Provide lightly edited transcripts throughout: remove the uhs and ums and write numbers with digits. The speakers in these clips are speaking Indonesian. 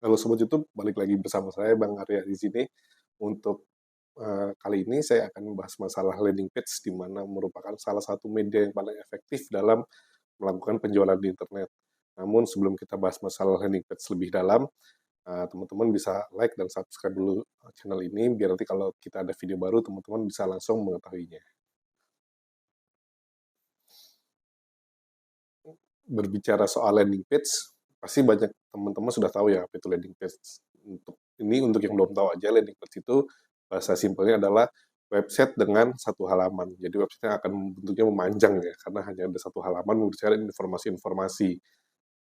Halo Sobat YouTube, balik lagi bersama saya Bang Arya di sini. Untuk kali ini saya akan membahas masalah landing page, di mana merupakan salah satu media yang paling efektif dalam melakukan penjualan di internet. Namun sebelum kita bahas masalah landing page lebih dalam, teman-teman bisa like dan subscribe dulu channel ini, biar nanti kalau kita ada video baru, teman-teman bisa langsung mengetahuinya. Berbicara soal landing page, pasti banyak teman-teman sudah tahu ya apa itu landing page. Untuk yang belum tahu aja, landing page itu bahasa simpelnya adalah website dengan satu halaman. Jadi website akan bentuknya memanjang ya, karena hanya ada satu halaman memberikan informasi-informasi.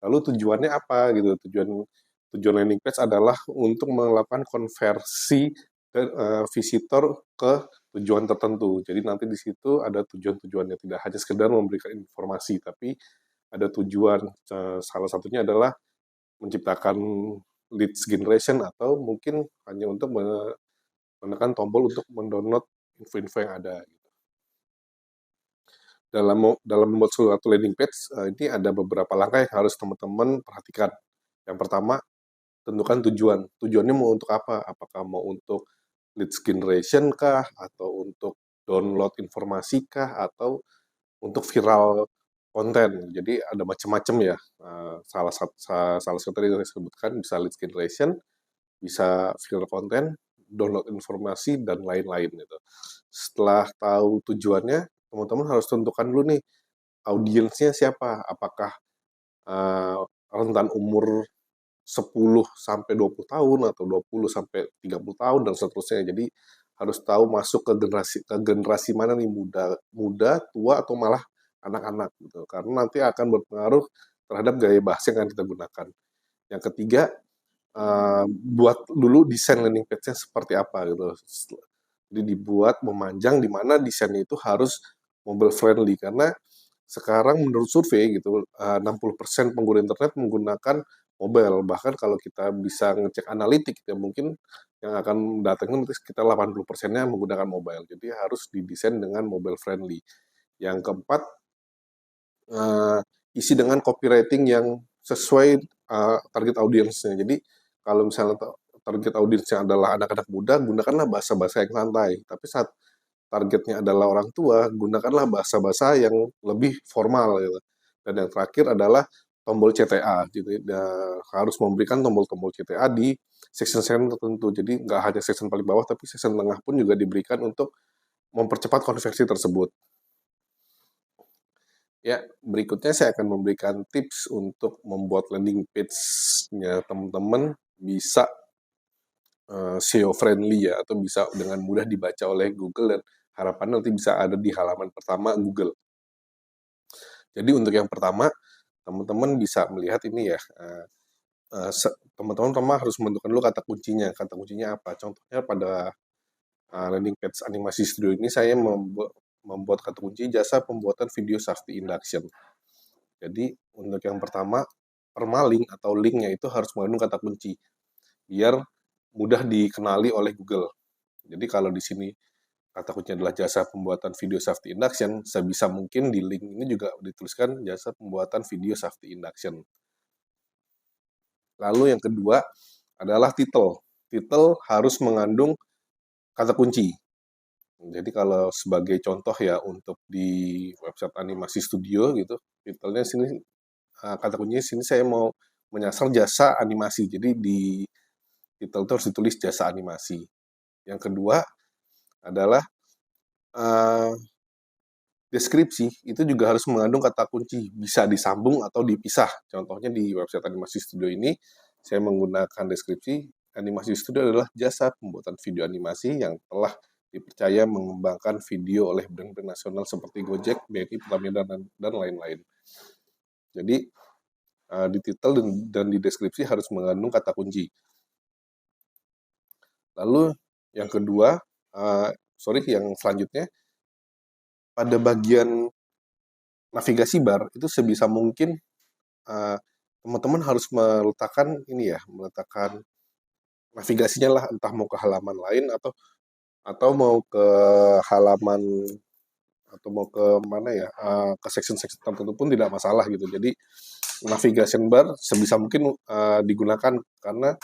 Lalu tujuannya apa gitu? Tujuan landing page adalah untuk melakukan konversi visitor ke tujuan tertentu. Jadi nanti di situ ada tujuan-tujuannya, tidak hanya sekedar memberikan informasi, tapi ada tujuan. Salah satunya adalah menciptakan leads generation, atau mungkin hanya untuk menekan tombol untuk mendownload info-info yang ada. Dalam membuat suatu landing page, ini ada beberapa langkah yang harus teman-teman perhatikan. Yang pertama, tentukan tujuan. Tujuannya mau untuk apa? Apakah mau untuk leads generation kah? Atau untuk download informasi kah? Atau untuk viral konten? Jadi ada macam-macam ya. Salah satu yang saya sebutkan bisa leads generation, bisa viral konten, download informasi, dan lain-lain gitu. Setelah tahu tujuannya, teman-teman harus tentukan dulu nih, audiensnya siapa? Apakah rentan umur 10 sampai 20 tahun, atau 20 sampai 30 tahun, dan seterusnya. Jadi harus tahu masuk ke generasi mana nih, muda, tua, atau malah anak-anak gitu. Karena nanti akan berpengaruh terhadap gaya bahasa yang akan kita gunakan. Yang ketiga, buat dulu desain landing page-nya seperti apa gitu. Jadi dibuat memanjang, di mana desainnya itu harus mobile friendly, karena sekarang menurut survei gitu 60% pengguna internet menggunakan mobile. Bahkan kalau kita bisa ngecek analitik ya, mungkin yang akan datangnya nanti sekitar 80%-nya menggunakan mobile. Jadi harus didesain dengan mobile friendly. Yang keempat, isi dengan copywriting yang sesuai target audiensnya. Jadi kalau misalnya target audiensnya adalah anak-anak muda, gunakanlah bahasa-bahasa yang santai. Tapi saat targetnya adalah orang tua, gunakanlah bahasa-bahasa yang lebih formal gitu. Dan yang terakhir adalah tombol CTA, gitu. Harus memberikan tombol-tombol CTA di section-section tertentu. Jadi nggak hanya section paling bawah, tapi section tengah pun juga diberikan untuk mempercepat konversi tersebut. Ya, berikutnya saya akan memberikan tips untuk membuat landing page-nya teman-teman bisa SEO friendly ya, atau bisa dengan mudah dibaca oleh Google, dan harapan nanti bisa ada di halaman pertama Google. Jadi untuk yang pertama, teman-teman bisa melihat ini ya, teman-teman harus menentukan dulu kata kuncinya. Kata kuncinya apa? Contohnya pada landing page animasi studio ini, saya membuat kata kunci jasa pembuatan video safety induction. Jadi untuk yang pertama, permalink atau linknya itu harus mengandung kata kunci, biar mudah dikenali oleh Google. Jadi kalau di sini kata kuncinya adalah jasa pembuatan video safety induction, sebisa mungkin di link ini juga dituliskan jasa pembuatan video safety induction. Lalu yang kedua adalah title. Title harus mengandung kata kunci. Jadi kalau sebagai contoh ya, untuk di website animasi studio gitu, titelnya sini, kata kuncinya sini saya mau menyasar jasa animasi. Jadi di title itu harus ditulis jasa animasi. Yang kedua adalah deskripsi, itu juga harus mengandung kata kunci, bisa disambung atau dipisah. Contohnya di website animasi studio ini, saya menggunakan deskripsi, animasi studio adalah jasa pembuatan video animasi yang telah dipercaya mengembangkan video oleh brand-brand nasional seperti Gojek, BNI, Pertamina, dan lain-lain. Jadi di titel dan di deskripsi harus mengandung kata kunci. Lalu yang kedua, yang selanjutnya, pada bagian navigasi bar itu sebisa mungkin teman-teman harus meletakkan navigasinya lah, entah mau ke halaman lain atau mau ke halaman, atau mau ke mana ya, ke section-section tertentu pun tidak masalah gitu. Jadi navigation bar sebisa mungkin digunakan karena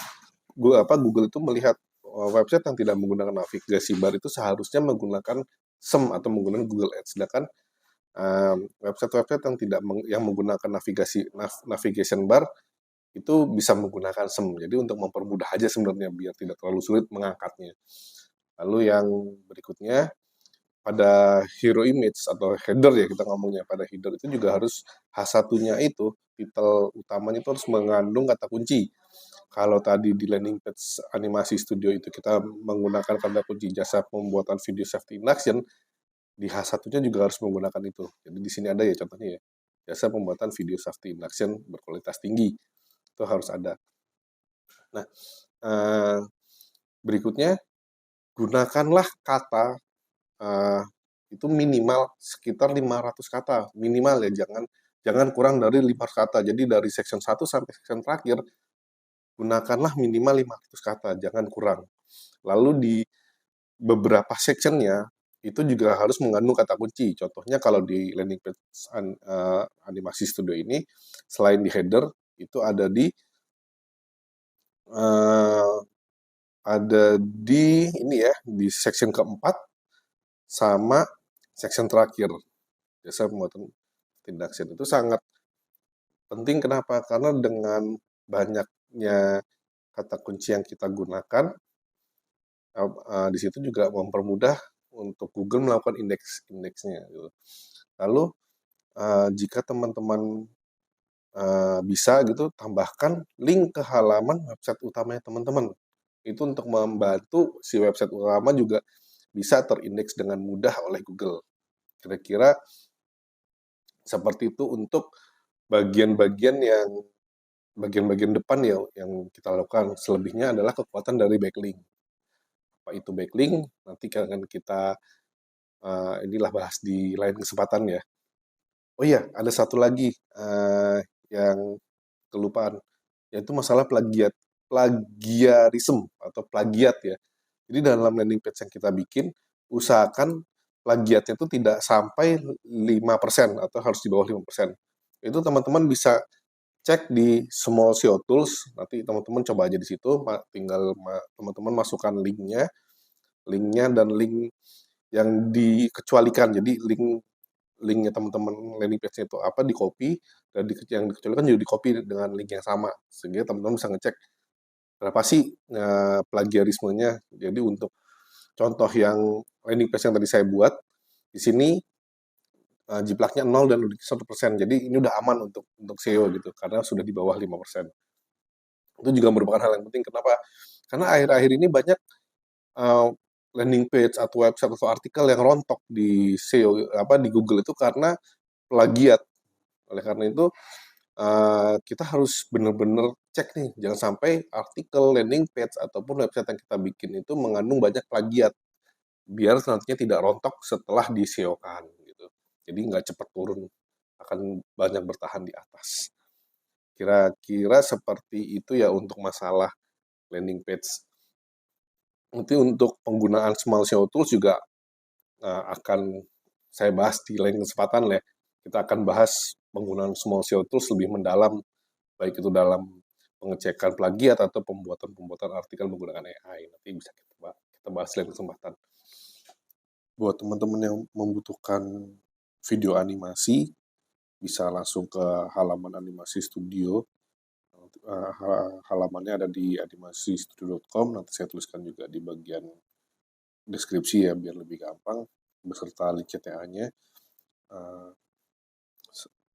Google itu melihat website yang tidak menggunakan navigasi bar itu seharusnya menggunakan SEM atau menggunakan Google Ads. Sedangkan website-website yang tidak yang menggunakan navigation bar itu bisa menggunakan SEM. Jadi untuk mempermudah aja sebenarnya biar tidak terlalu sulit mengangkatnya. Lalu yang berikutnya pada hero image atau header ya kita ngomongnya, pada header itu juga harus H1-nya itu titel utamanya itu harus mengandung kata kunci. Kalau tadi di landing page animasi studio itu kita menggunakan kata kunci jasa pembuatan video safety induction, di H1-nya juga harus menggunakan itu. Jadi di sini ada ya contohnya ya, jasa pembuatan video safety induction berkualitas tinggi, itu harus ada. Nah, berikutnya gunakanlah kata itu minimal sekitar 500 kata, minimal ya, jangan kurang dari 500 kata. Jadi dari section 1 sampai section terakhir, gunakanlah minimal 500 kata, jangan kurang. Lalu di beberapa sectionnya, itu juga harus mengandung kata kunci. Contohnya kalau di landing page animasi studio ini, selain di header, itu ada di ini ya, di section keempat, sama section terakhir. Jasa pembuatan induction itu sangat penting. Kenapa? Karena dengan banyaknya kata kunci yang kita gunakan, di situ juga mempermudah untuk Google melakukan indeksnya. Gitu. Lalu jika teman-teman bisa gitu, tambahkan link ke halaman website utamanya teman-teman. Itu untuk membantu si website utama juga bisa terindeks dengan mudah oleh Google. Kira-kira seperti itu untuk bagian-bagian depan ya yang kita lakukan. Selebihnya adalah kekuatan dari backlink. Apa itu backlink? Nanti akan kita inilah bahas di lain kesempatan ya. Oh iya, ada satu lagi yang kelupaan, yaitu masalah plagiarisme atau plagiat ya. Jadi dalam landing page yang kita bikin, usahakan plagiatnya itu tidak sampai 5% atau harus di bawah 5%. Itu teman-teman bisa cek di Small SEO Tools, nanti teman-teman coba aja di situ, tinggal teman-teman masukkan linknya dan link yang dikecualikan. Jadi linknya teman-teman landing page-nya itu apa, di copy, dan yang dikecualikan juga di copy dengan link yang sama, sehingga teman-teman bisa ngecek berapa sih plagiarismenya. Jadi untuk contoh yang landing page yang tadi saya buat, di sini jiplaknya 0 dan udah 1%. Jadi ini udah aman untuk SEO gitu, karena sudah di bawah 5%. Itu juga merupakan hal yang penting. Kenapa? Karena akhir-akhir ini banyak landing page atau website atau artikel yang rontok di SEO di Google itu karena plagiat. Oleh karena itu kita harus benar-benar cek nih, jangan sampai artikel, landing page ataupun website yang kita bikin itu mengandung banyak plagiat, biar nantinya tidak rontok setelah di SEO-kan gitu. Jadi nggak cepat turun, akan banyak bertahan di atas. Kira-kira seperti itu ya untuk masalah landing page. Nanti untuk penggunaan Small SEO Tools juga akan saya bahas di lain kesempatan ya. Kita akan bahas penggunaan Small SEO Tools lebih mendalam, baik itu dalam pengecekan plagiat atau pembuatan artikel menggunakan AI. Nanti bisa kita bahas lain kesempatan. Buat teman-teman yang membutuhkan video animasi, bisa langsung ke halaman animasi studio. Halamannya ada di animasistudio.com. Nanti saya tuliskan juga di bagian deskripsi ya, biar lebih gampang, beserta link CTA-nya.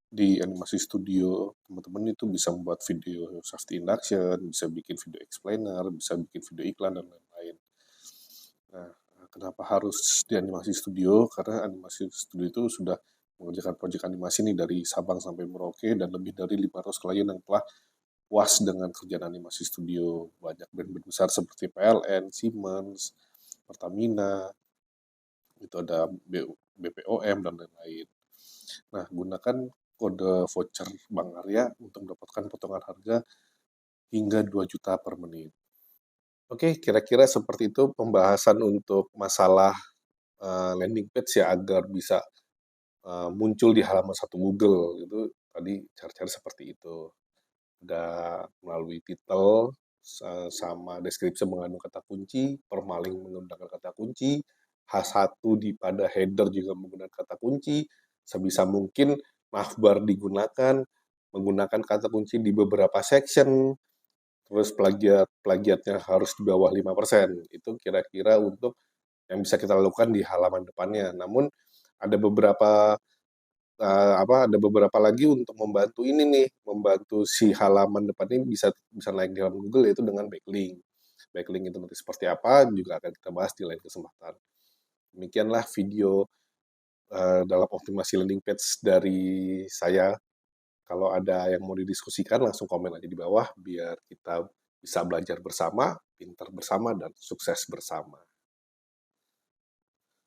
Di animasi studio, teman-teman itu bisa membuat video safety induction, bisa bikin video explainer, bisa bikin video iklan, dan lain-lain. Nah, kenapa harus di animasi studio? Karena animasi studio itu sudah mengerjakan proyek animasi nih dari Sabang sampai Merauke, dan lebih dari 500 klien yang telah puas dengan kerjaan animasi studio. Banyak brand-brand besar seperti PLN, Siemens, Pertamina, itu ada BPOM, dan lain-lain. Nah, gunakan kode voucher Bank Arya untuk mendapatkan potongan harga hingga 2 juta per menit. Oke, kira-kira seperti itu pembahasan untuk masalah landing page ya, agar bisa muncul di halaman satu Google. Itu tadi cara-cara seperti itu. Ada melalui titel, sama deskripsi mengandung kata kunci, permalink menggunakan kata kunci, H1 pada header juga menggunakan kata kunci, sebisa mungkin navbar digunakan, menggunakan kata kunci di beberapa section, terus plagiatnya harus di bawah 5%. Itu kira-kira untuk yang bisa kita lakukan di halaman depannya. Namun ada beberapa ada beberapa lagi untuk membantu ini nih, membantu si halaman depan ini bisa bisa naik di halaman Google, yaitu dengan backlink. Backlink itu nanti seperti apa juga akan kita bahas di lain kesempatan. Demikianlah video dalam optimasi landing page dari saya. Kalau ada yang mau didiskusikan langsung komen aja di bawah biar kita bisa belajar bersama, pintar bersama, dan sukses bersama.